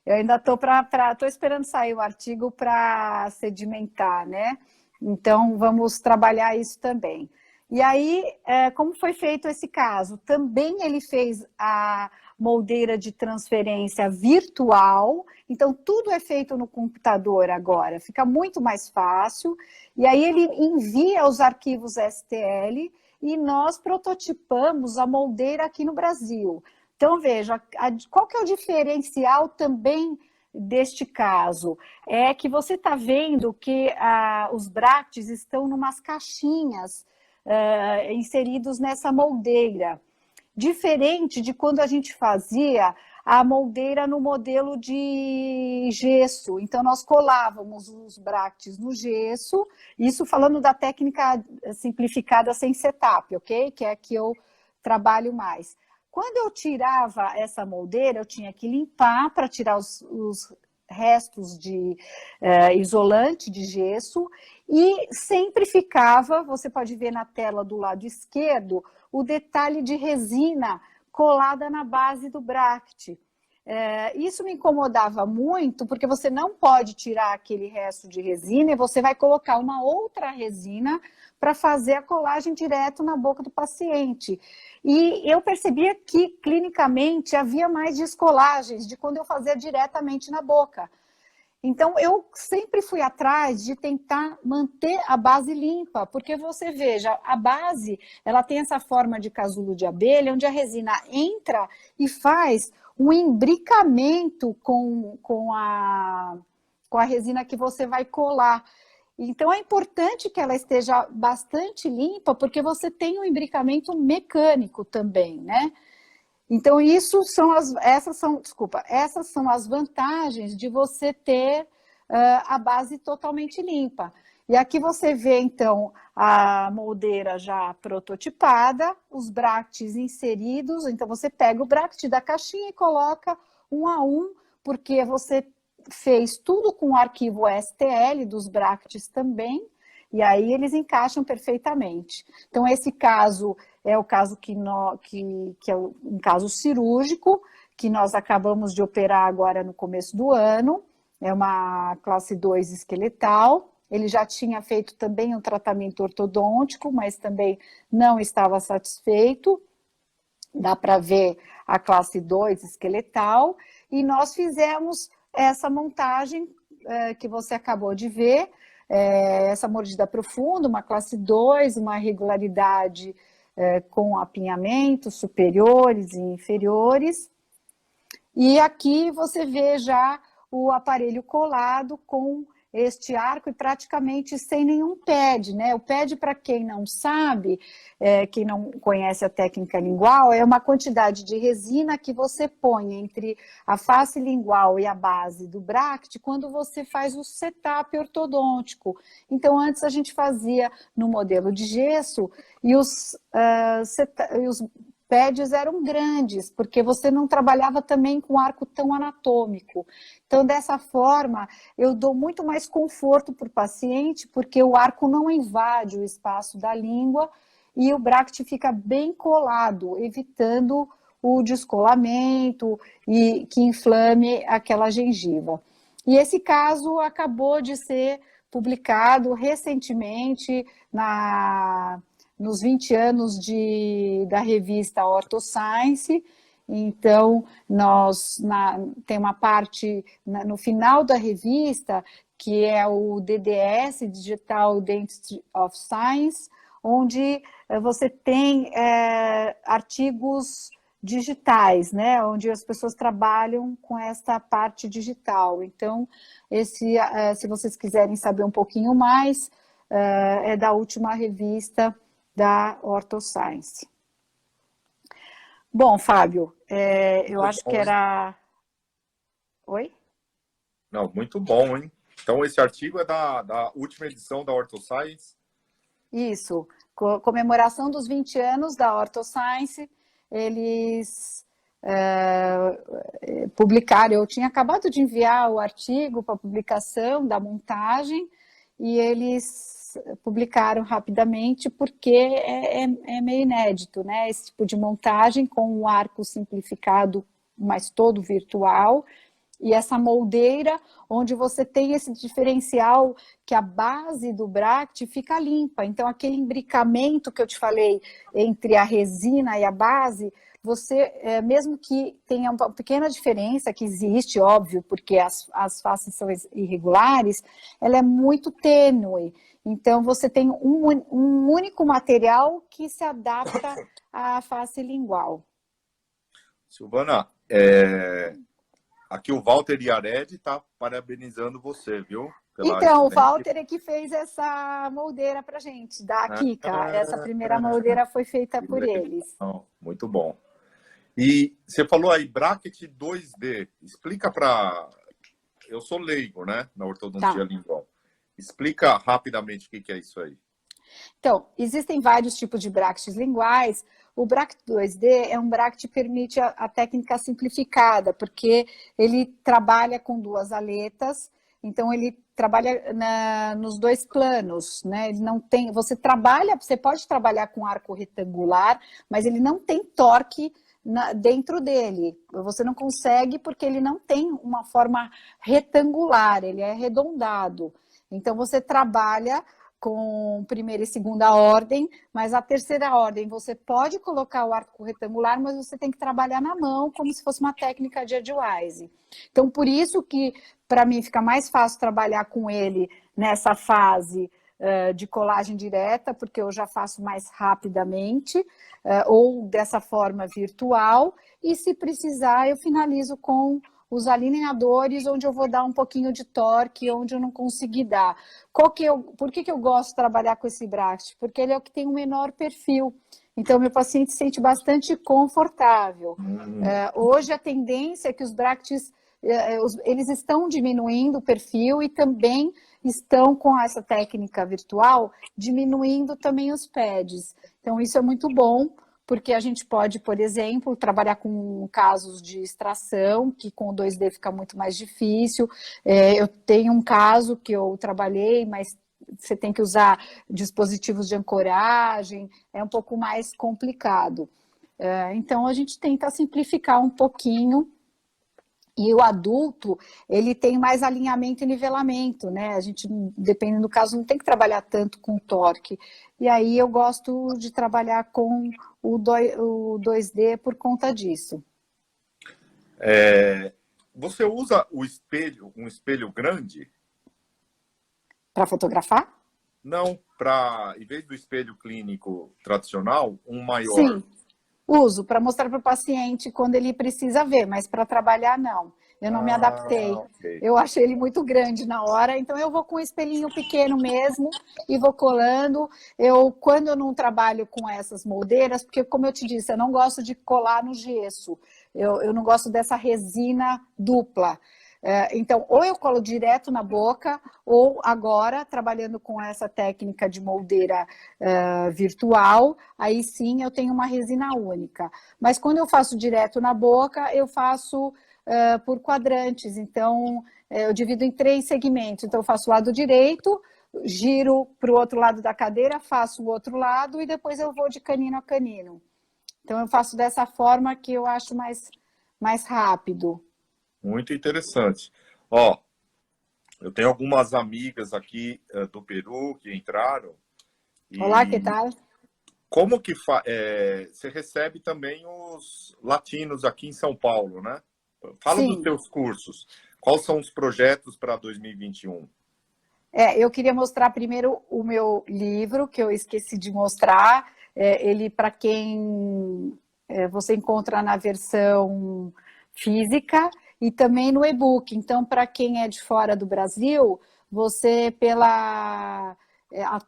Speaker 1: Eu ainda estou esperando sair o artigo para sedimentar, né? Então, vamos trabalhar isso também. E aí, como foi feito esse caso? Também ele fez a moldeira de transferência virtual, então tudo é feito no computador agora, fica muito mais fácil, e aí ele envia os arquivos STL e nós prototipamos a moldeira aqui no Brasil. Então veja, qual que é o diferencial também deste caso? É que você está vendo que os bracts estão numas caixinhas inseridos nessa moldeira. Diferente de quando a gente fazia a moldeira no modelo de gesso. Então, nós colávamos os bracts no gesso, isso falando da técnica simplificada sem setup, ok? Que é a que eu trabalho mais. Quando eu tirava essa moldeira, eu tinha que limpar para tirar os restos de isolante de gesso e sempre ficava, você pode ver na tela do lado esquerdo, o detalhe de resina colada na base do bract. Isso me incomodava muito, porque você não pode tirar aquele resto de resina e você vai colocar uma outra resina para fazer a colagem direto na boca do paciente. E eu percebia que, clinicamente, havia mais descolagens de quando eu fazia diretamente na boca. Então, eu sempre fui atrás de tentar manter a base limpa, porque você veja, a base, ela tem essa forma de casulo de abelha, onde a resina entra e faz um imbricamento com a resina que você vai colar. Então, é importante que ela esteja bastante limpa, porque você tem um imbricamento mecânico também, né? Então, essas são as vantagens de você ter a base totalmente limpa. E aqui você vê, então, a moldeira já prototipada, os bracts inseridos. Então, você pega o bract da caixinha e coloca um a um, porque você fez tudo com o arquivo STL dos bracts também, e aí eles encaixam perfeitamente. Então, esse caso é o caso que é um caso cirúrgico, que nós acabamos de operar agora no começo do ano, é uma classe 2 esqueletal. Ele já tinha feito também um tratamento ortodôntico, mas também não estava satisfeito. Dá para ver a classe 2 esqueletal, e nós fizemos essa montagem que você acabou de ver, essa mordida profunda, uma classe 2, uma regularidade com apinhamentos superiores e inferiores. E aqui você vê já o aparelho colado com este arco e praticamente sem nenhum pad, né? O pad, para quem não sabe, quem não conhece a técnica lingual, é uma quantidade de resina que você põe entre a face lingual e a base do bract quando você faz o setup ortodôntico. Então, antes a gente fazia no modelo de gesso e os pads eram grandes, porque você não trabalhava também com arco tão anatômico. Então, dessa forma, eu dou muito mais conforto para o paciente, porque o arco não invade o espaço da língua e o bract fica bem colado, evitando o descolamento e que inflame aquela gengiva. E esse caso acabou de ser publicado recentemente nos 20 anos da revista OrthoScience. Então, tem uma parte no final da revista, que é o DDS, Digital Dentistry of Science, onde você tem artigos digitais, né, onde as pessoas trabalham com essa parte digital. Então, se vocês quiserem saber um pouquinho mais, é da última revista da OrthoScience. Bom, Fábio, eu acho que era... Oi?
Speaker 2: Não, muito bom, hein? Então, esse artigo é da última edição da OrthoScience?
Speaker 1: Isso, comemoração dos 20 anos da OrthoScience, eles publicaram, eu tinha acabado de enviar o artigo para publicação da montagem, e eles publicaram rapidamente, porque é meio inédito, né? Esse tipo de montagem com um arco simplificado, mas todo virtual, e essa moldeira, onde você tem esse diferencial que a base do bract fica limpa. Então, aquele imbricamento que eu te falei entre a resina e a base, você, mesmo que tenha uma pequena diferença, que existe, óbvio, porque as faces são irregulares, ela é muito tênue. Então, você tem um único material que se adapta à face lingual.
Speaker 2: Silvana, aqui o Walter Iared está parabenizando você, viu?
Speaker 1: Então, o Walter é que fez essa moldeira para gente, da Kika. Essa primeira moldeira foi feita por eles.
Speaker 2: Muito bom. E você falou aí, bracket 2D. Explica para... Eu sou leigo, né, na ortodontia lingual. Explica rapidamente o que é isso aí.
Speaker 1: Então, existem vários tipos de brackets linguais. O bracket 2D é um bracket que permite a técnica simplificada, porque ele trabalha com duas aletas, então ele trabalha nos dois planos, né? Ele não tem, você pode trabalhar com arco retangular, mas ele não tem torque dentro dele. Você não consegue porque ele não tem uma forma retangular, ele é arredondado. Então, você trabalha com primeira e segunda ordem, mas a terceira ordem você pode colocar o arco retangular, mas você tem que trabalhar na mão, como se fosse uma técnica de Edgewise. Então, por isso que, para mim, fica mais fácil trabalhar com ele nessa fase de colagem direta, porque eu já faço mais rapidamente, ou dessa forma virtual, e se precisar eu finalizo com os alinhadores, onde eu vou dar um pouquinho de torque, onde eu não consegui dar. Por que eu gosto de trabalhar com esse bracket? Porque ele é o que tem o menor perfil. Então, meu paciente se sente bastante confortável. Hoje, a tendência é que os brackets, eles estão diminuindo o perfil e também estão, com essa técnica virtual, diminuindo também os pads. Então, isso é muito bom, porque a gente pode, por exemplo, trabalhar com casos de extração, que com o 2D fica muito mais difícil. Eu tenho um caso que eu trabalhei, mas você tem que usar dispositivos de ancoragem, é um pouco mais complicado. Então, a gente tenta simplificar um pouquinho. E o adulto, ele tem mais alinhamento e nivelamento, né? A gente, dependendo do caso, não tem que trabalhar tanto com torque. E aí eu gosto de trabalhar com o 2D por conta disso.
Speaker 2: Você usa o espelho, um espelho grande?
Speaker 1: Para fotografar?
Speaker 2: Não, em vez do espelho clínico tradicional, um maior.
Speaker 1: Sim. Uso para mostrar para o paciente quando ele precisa ver, mas para trabalhar não. Eu não me adaptei.
Speaker 2: Okay.
Speaker 1: Eu achei ele muito grande na hora, então eu vou com um espelhinho pequeno mesmo e vou colando. Quando eu não trabalho com essas moldeiras, porque como eu te disse, eu não gosto de colar no gesso. Eu não gosto dessa resina dupla. Então, ou eu colo direto na boca, ou agora, trabalhando com essa técnica de moldeira virtual, aí sim eu tenho uma resina única. Mas quando eu faço direto na boca, eu faço por quadrantes. Então, eu divido em 3 segmentos. Então, eu faço o lado direito, giro para o outro lado da cadeira, faço o outro lado e depois eu vou de canino a canino. Então, eu faço dessa forma que eu acho mais rápido.
Speaker 2: Muito interessante. Ó, eu tenho algumas amigas aqui do Peru que entraram.
Speaker 1: Olá, que tal?
Speaker 2: Como que você recebe também os latinos aqui em São Paulo, né? Fala dos seus cursos. Quais são os projetos para 2021?
Speaker 1: Eu queria mostrar primeiro o meu livro, que eu esqueci de mostrar. Ele, para quem você encontra na versão física e também no e-book. Então, para quem é de fora do Brasil, você, a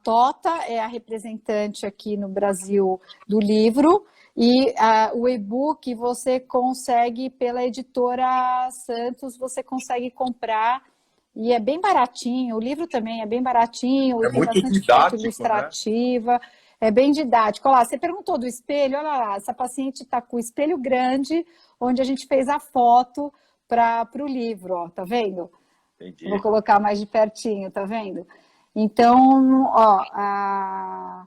Speaker 1: Tota é a representante aqui no Brasil do livro, e o e-book você consegue, pela editora Santos, você consegue comprar, e é bem baratinho, o livro também é bem baratinho,
Speaker 2: É
Speaker 1: tem
Speaker 2: muito
Speaker 1: bastante foto
Speaker 2: didático,
Speaker 1: ilustrativa, né? É bem didático. Olha lá, você perguntou do espelho, olha lá, essa paciente está com o espelho grande, onde a gente fez a foto para o livro, ó, tá vendo?
Speaker 2: Entendi.
Speaker 1: Vou colocar mais de pertinho, tá vendo? Então, ó,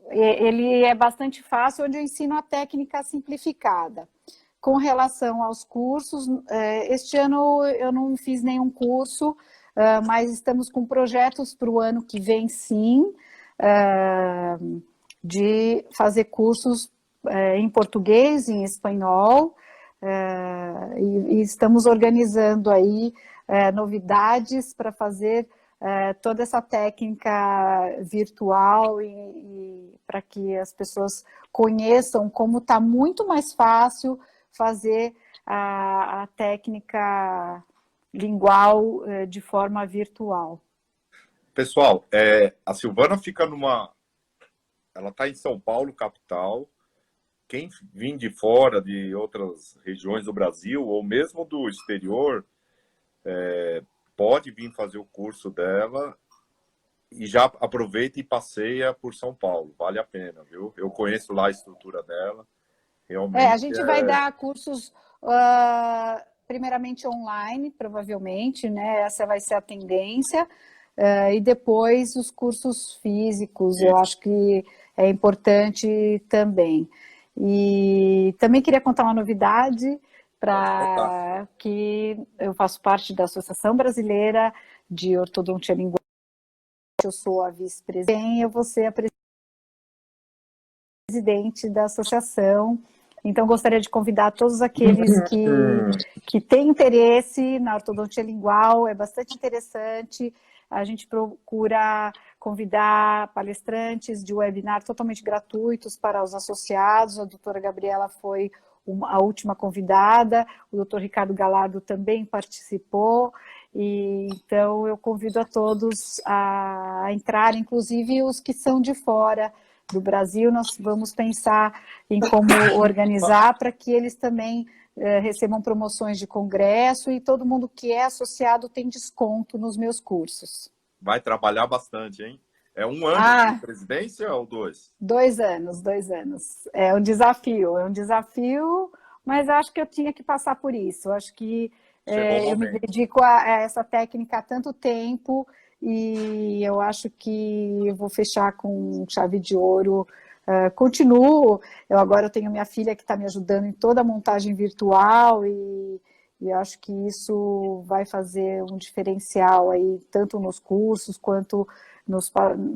Speaker 1: ele é bastante fácil, onde eu ensino a técnica simplificada. Com relação aos cursos, este ano eu não fiz nenhum curso, mas estamos com projetos para o ano que vem, sim, de fazer cursos em português, em espanhol, e estamos organizando aí novidades para fazer toda essa técnica virtual e para que as pessoas conheçam como está muito mais fácil fazer a técnica lingual de forma virtual.
Speaker 2: Pessoal, a Silvana fica ela está em São Paulo, capital. Quem vir de fora, de outras regiões do Brasil, ou mesmo do exterior, pode vir fazer o curso dela e já aproveita e passeia por São Paulo. Vale a pena, viu? Eu conheço lá a estrutura dela. Realmente
Speaker 1: a gente vai dar cursos primeiramente online, provavelmente, né? Essa vai ser a tendência. E depois os cursos físicos, eu acho que é importante também. E também queria contar uma novidade, para que eu faço parte da Associação Brasileira de Ortodontia Lingual eu sou a vice-presidente, eu vou ser a presidente da associação. Então, gostaria de convidar todos aqueles que têm interesse na ortodontia lingual, é bastante interessante. A gente procura convidar palestrantes de webinar totalmente gratuitos para os associados. A doutora Gabriela foi a última convidada, o doutor Ricardo Galardo também participou, e então eu convido a todos a entrar, inclusive os que são de fora do Brasil. Nós vamos pensar em como organizar para que eles também recebam promoções de congresso, e todo mundo que é associado tem desconto nos meus cursos.
Speaker 2: Vai trabalhar bastante, hein? É 1 ano de presidência ou 2?
Speaker 1: 2 anos, 2 anos. É um desafio, mas acho que eu tinha que passar por isso. Acho que eu me dedico a essa técnica há tanto tempo, e eu acho que eu vou fechar com chave de ouro. Continuo, agora eu tenho minha filha que está me ajudando em toda a montagem virtual, e eu acho que isso vai fazer um diferencial aí, tanto nos cursos quanto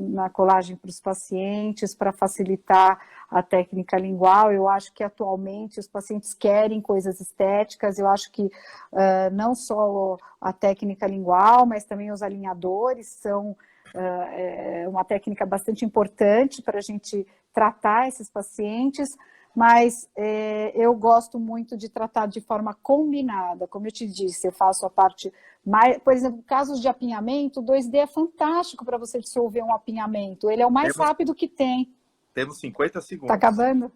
Speaker 1: na colagem para os pacientes, para facilitar a técnica lingual. Eu acho que atualmente os pacientes querem coisas estéticas. Eu acho que não só a técnica lingual, mas também os alinhadores são uma técnica bastante importante para a gente tratar esses pacientes, mas eu gosto muito de tratar de forma combinada. Como eu te disse, eu faço a parte mais, por exemplo, casos de apinhamento, o 2D é fantástico para você dissolver um apinhamento, ele é o mais rápido que tem.
Speaker 2: Temos 50 segundos.
Speaker 1: Tá acabando?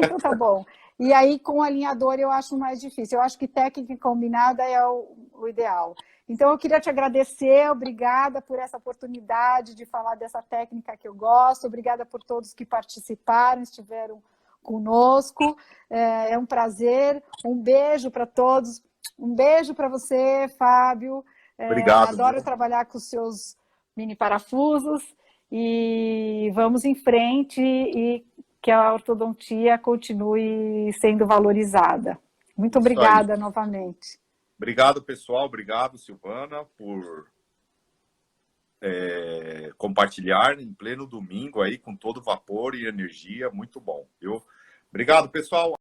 Speaker 1: Então tá bom. E aí, com o alinhador, eu acho mais difícil. Eu acho que técnica combinada é o ideal. Então, eu queria te agradecer, obrigada por essa oportunidade de falar dessa técnica que eu gosto, obrigada por todos que participaram, estiveram conosco. É um prazer, um beijo para todos, um beijo para você, Fábio.
Speaker 2: Obrigado.
Speaker 1: Adoro trabalhar com os seus mini parafusos, e vamos em frente e que a ortodontia continue sendo valorizada. Muito obrigada novamente.
Speaker 2: Obrigado, pessoal. Obrigado, Silvana, por compartilhar em pleno domingo aí com todo vapor e energia. Muito bom, viu? Obrigado, pessoal.